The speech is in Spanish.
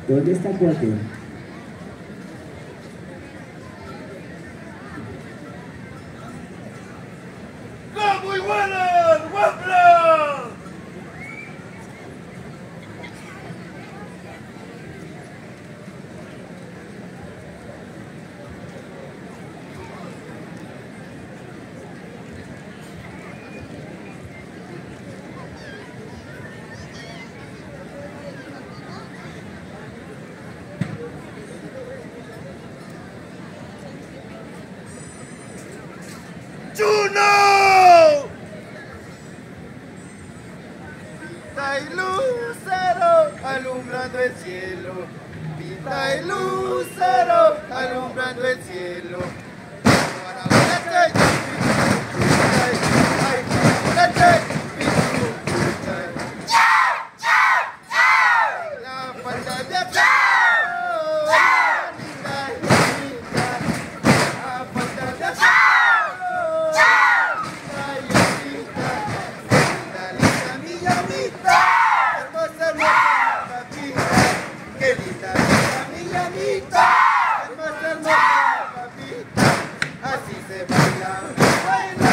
¿Dónde está Cuate? ¡Muy buenas! ¡Guapla! ¡Juno! Pinta y lucero alumbrando el cielo. Pinta y lucero alumbrando el cielo. Así se baila.